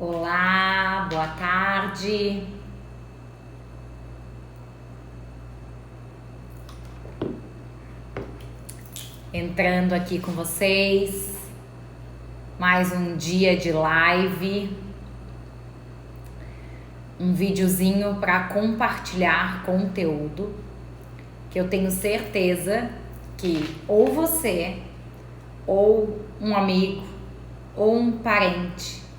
Olá, boa tarde. Entrando aqui com vocês. Mais um dia de live. Um videozinho para compartilhar conteúdo que eu tenho certeza que ou você, ou um amigo, ou um parente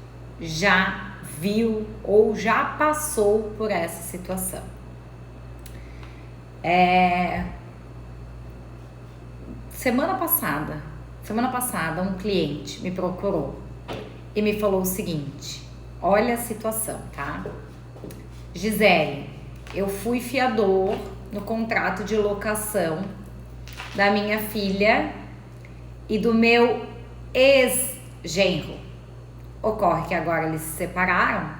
já viu ou já passou por essa situação. Semana passada um cliente me procurou e me falou o seguinte: olha a situação, tá? Gisele, eu fui fiador no contrato de locação da minha filha e do meu ex-genro. Ocorre que agora eles se separaram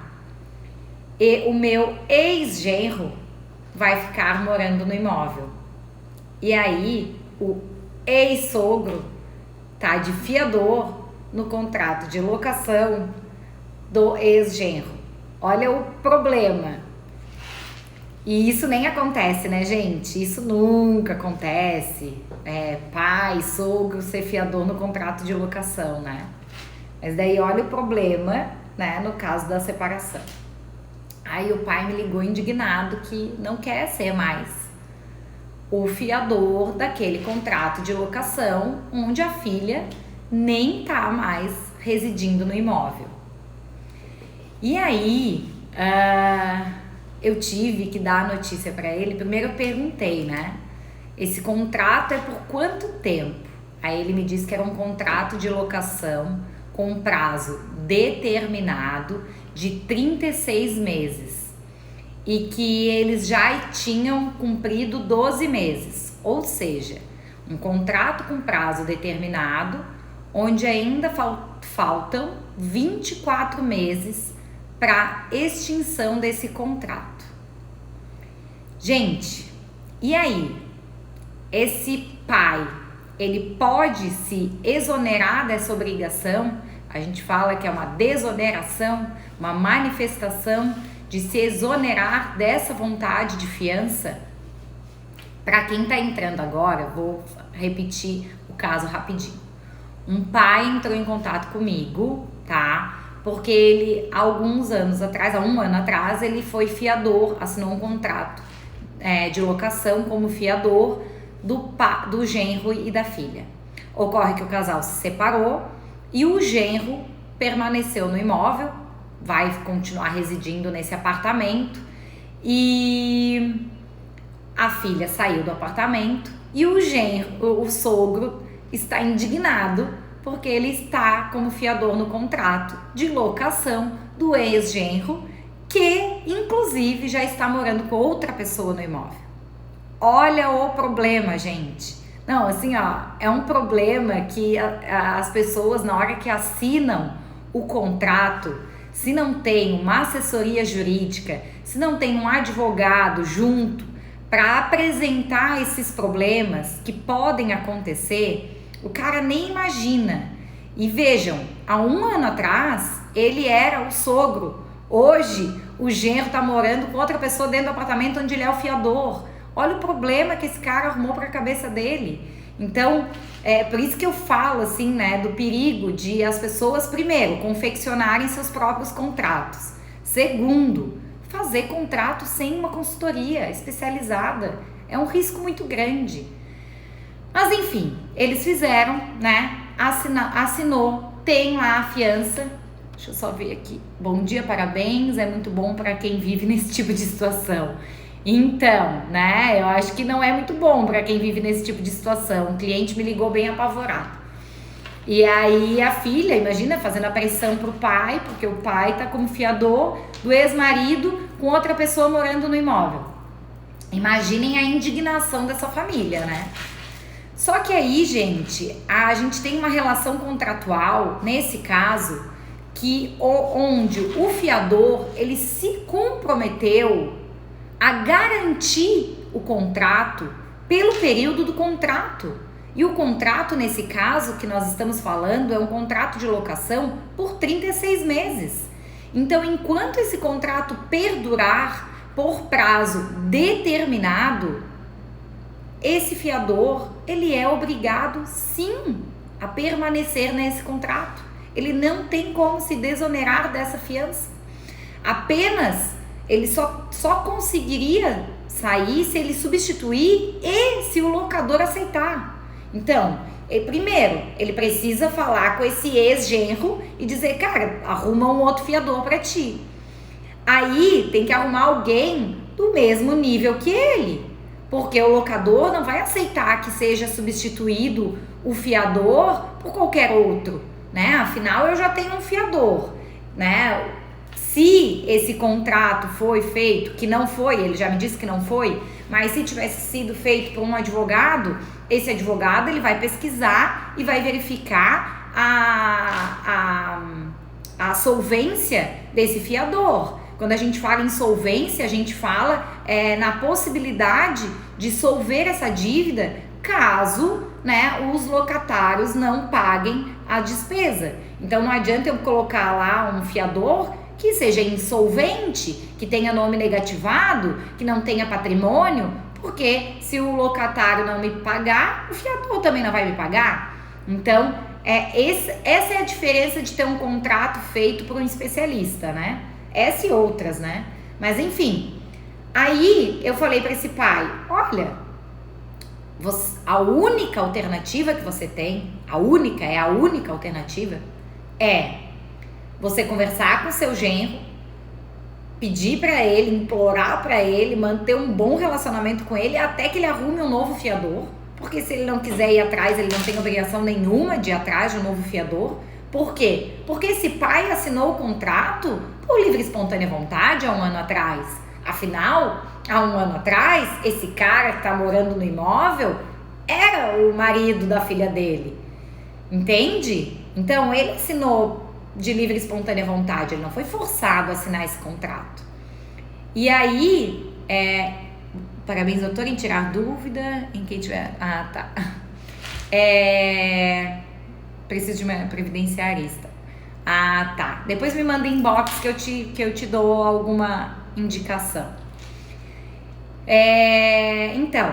e o meu ex-genro vai ficar morando no imóvel. E aí o ex-sogro tá de fiador no contrato de locação do ex-genro. Olha o problema. E isso nem acontece, né, gente? Isso nunca acontece. Pai, sogro ser fiador no contrato de locação, né? Mas daí olha o problema, né, no caso da separação. Aí o pai me ligou indignado que não quer ser mais o fiador daquele contrato de locação onde a filha nem tá mais residindo no imóvel. E aí, eu tive que dar a notícia para ele. Primeiro eu perguntei, né? Esse contrato é por quanto tempo? Aí ele me disse que era um contrato de locação com um prazo determinado de 36 meses e que eles já tinham cumprido 12 meses, ou seja, um contrato com prazo determinado onde ainda faltam 24 meses para extinção desse contrato. Gente, e aí? Esse pai, ele pode se exonerar dessa obrigação? A gente fala que é uma desoneração, uma manifestação de se exonerar dessa vontade de fiança. Para quem tá entrando agora, vou repetir o caso rapidinho. Um pai entrou em contato comigo, tá? Porque ele, há um ano atrás, ele foi fiador, assinou um contrato de locação como fiador do genro e da filha. Ocorre que o casal se separou e o genro permaneceu no imóvel, vai continuar residindo nesse apartamento, e a filha saiu do apartamento e o sogro está indignado porque ele está como fiador no contrato de locação do ex-genro, que inclusive já está morando com outra pessoa no imóvel. Olha o problema, gente. Não, assim, é um problema que as pessoas, na hora que assinam o contrato, se não tem uma assessoria jurídica, se não tem um advogado junto para apresentar esses problemas que podem acontecer, o cara nem imagina. E vejam, há um ano atrás, ele era o sogro. Hoje, o genro tá morando com outra pessoa dentro do apartamento onde ele é o fiador. Olha o problema que esse cara arrumou para a cabeça dele. Então, por isso que eu falo assim, né, do perigo de as pessoas, primeiro, confeccionarem seus próprios contratos. Segundo, fazer contrato sem uma consultoria especializada. É um risco muito grande. Mas enfim, eles fizeram, né, assinou, tem lá a fiança. Deixa eu só ver aqui. Bom dia, parabéns, é muito bom para quem vive nesse tipo de situação. Então, né, eu acho que não é muito bom para quem vive nesse tipo de situação. Um cliente me ligou bem apavorado. E aí a filha, imagina, fazendo a pressão pro pai, porque o pai tá como fiador do ex-marido com outra pessoa morando no imóvel. Imaginem a indignação dessa família, né? Só que aí, gente, a gente tem uma relação contratual, nesse caso, onde o fiador, ele se comprometeu a garantir o contrato pelo período do contrato. E o contrato, nesse caso que nós estamos falando, é um contrato de locação por 36 meses. Então, enquanto esse contrato perdurar por prazo determinado, esse fiador, ele é obrigado sim a permanecer nesse contrato. Ele não tem como se desonerar dessa fiança. Apenas ele só conseguiria sair se ele substituir e se o locador aceitar. Então, primeiro, ele precisa falar com esse ex-genro e dizer, cara, arruma um outro fiador para ti. Aí tem que arrumar alguém do mesmo nível que ele, porque o locador não vai aceitar que seja substituído o fiador por qualquer outro, né? Afinal, eu já tenho um fiador, né? Se esse contrato foi feito, que não foi, ele já me disse que não foi, mas se tivesse sido feito por um advogado, esse advogado ele vai pesquisar e vai verificar a solvência desse fiador. Quando a gente fala em solvência, a gente fala na possibilidade de solver essa dívida caso, né, os locatários não paguem a despesa. Então não adianta eu colocar lá um fiador que seja insolvente, que tenha nome negativado, que não tenha patrimônio, porque se o locatário não me pagar, o fiador também não vai me pagar. Então, essa é a diferença de ter um contrato feito por um especialista, né? Essa e outras, né? Mas enfim, aí eu falei para esse pai, olha, a única alternativa que você tem, a única alternativa é você conversar com seu genro, pedir para ele, implorar para ele, manter um bom relacionamento com ele até que ele arrume um novo fiador, porque se ele não quiser ir atrás, ele não tem obrigação nenhuma de ir atrás de um novo fiador. Por quê? Porque esse pai assinou o contrato por livre e espontânea vontade há um ano atrás. Afinal, há um ano atrás, esse cara que tá morando no imóvel era o marido da filha dele. Entende? Então, ele assinou de livre e espontânea vontade, ele não foi forçado a assinar esse contrato. E aí, parabéns, doutor, em tirar dúvida, em quem tiver... Ah, tá. Preciso de uma previdenciarista. Ah, tá. Depois me manda inbox que eu te dou alguma indicação. Então,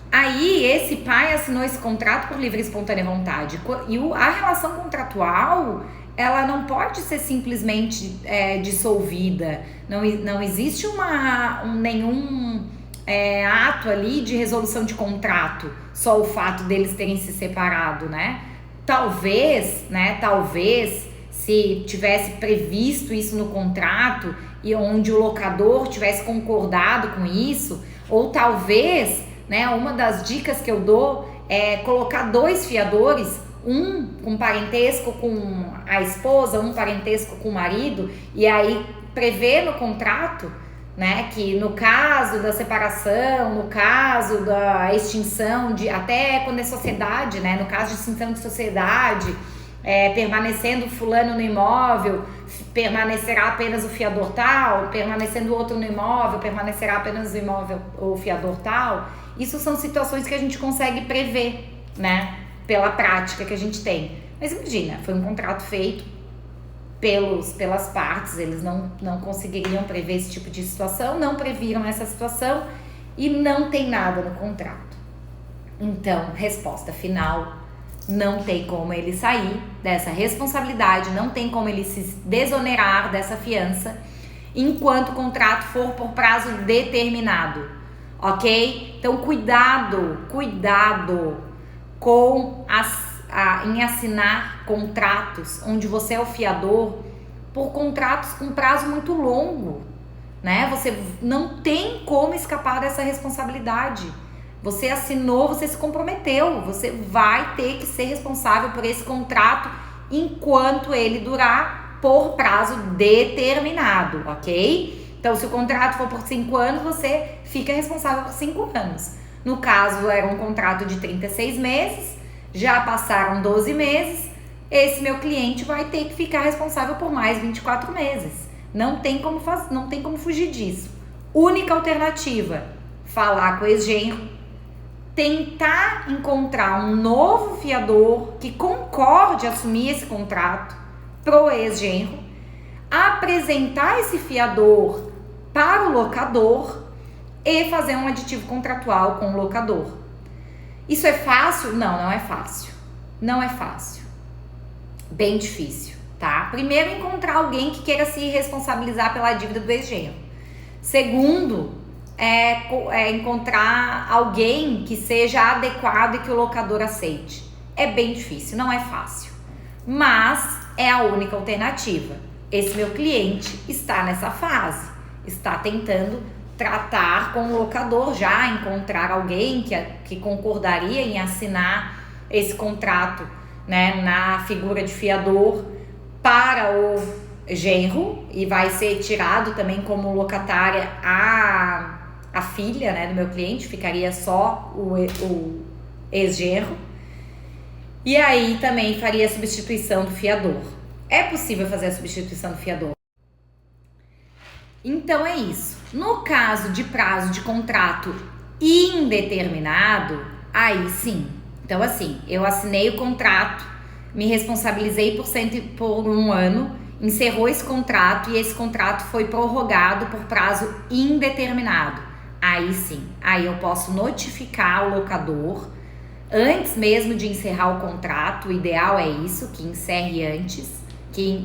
aí esse pai assinou esse contrato por livre e espontânea vontade. E a relação contratual, ela não pode ser simplesmente dissolvida. Não existe nenhum ato ali de resolução de contrato, só o fato deles terem se separado, né? Talvez, se tivesse previsto isso no contrato e onde o locador tivesse concordado com isso, ou talvez, né, uma das dicas que eu dou é colocar 2 fiadores, um com parentesco com a esposa, um parentesco com o marido, e aí prever no contrato, né, que no caso da separação, no caso da extinção até quando é sociedade, né, no caso de extinção de sociedade, permanecendo fulano no imóvel, permanecerá apenas o fiador tal, permanecendo o outro no imóvel, permanecerá apenas o fiador tal. Isso são situações que a gente consegue prever, né, pela prática que a gente tem. Mas imagina, foi um contrato feito pelas partes, eles não conseguiriam prever esse tipo de situação, não previram essa situação e não tem nada no contrato. Então, resposta final, não tem como ele sair dessa responsabilidade, não tem como ele se desonerar dessa fiança enquanto o contrato for por prazo determinado, ok? Então, cuidado com em assinar contratos onde você é o fiador por contratos com prazo muito longo, né? Você não tem como escapar dessa responsabilidade. Você assinou, você se comprometeu, você vai ter que ser responsável por esse contrato enquanto ele durar por prazo determinado, ok? Então, se o contrato for por 5 anos, você fica responsável por 5 anos. No caso, era um contrato de 36 meses, já passaram 12 meses, esse meu cliente vai ter que ficar responsável por mais 24 meses. Não tem como fugir disso. Única alternativa, falar com o ex-genro, tentar encontrar um novo fiador que concorde assumir esse contrato pro ex-genro. apresentar esse fiador para o locador e fazer um aditivo contratual com o locador. Isso é fácil? Não, não é fácil. Não é fácil. Bem difícil, tá? Primeiro, encontrar alguém que queira se responsabilizar pela dívida do ex-genro. Segundo, encontrar alguém que seja adequado e que o locador aceite. É bem difícil, não é fácil. Mas é a única alternativa. Esse meu cliente está nessa fase, está tentando tratar com o locador, já encontrar alguém que concordaria em assinar esse contrato, né, na figura de fiador para o genro, e vai ser tirado também como locatária a filha, né, do meu cliente, ficaria só o ex-genro. E aí também faria a substituição do fiador. É possível fazer a substituição do fiador. Então é isso. No caso de prazo de contrato indeterminado, aí sim. Então assim, eu assinei o contrato, me responsabilizei por 1 ano, encerrou esse contrato e esse contrato foi prorrogado por prazo indeterminado. Aí sim, aí eu posso notificar o locador antes mesmo de encerrar o contrato. O ideal é isso, que encerre antes, que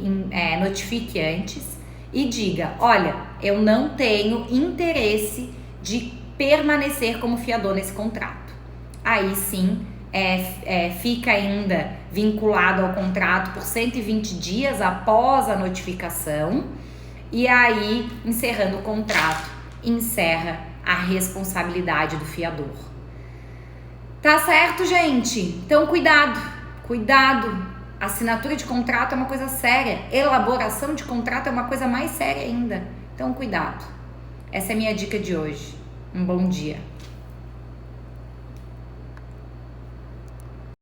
notifique antes e diga: olha, eu não tenho interesse de permanecer como fiador nesse contrato. Aí sim, fica ainda vinculado ao contrato por 120 dias após a notificação, e aí, encerrando o contrato, encerra a responsabilidade do fiador. Tá certo, gente? Então, cuidado, cuidado. Assinatura de contrato é uma coisa séria, elaboração de contrato é uma coisa mais séria ainda. Então, cuidado. Essa é a minha dica de hoje. Um bom dia.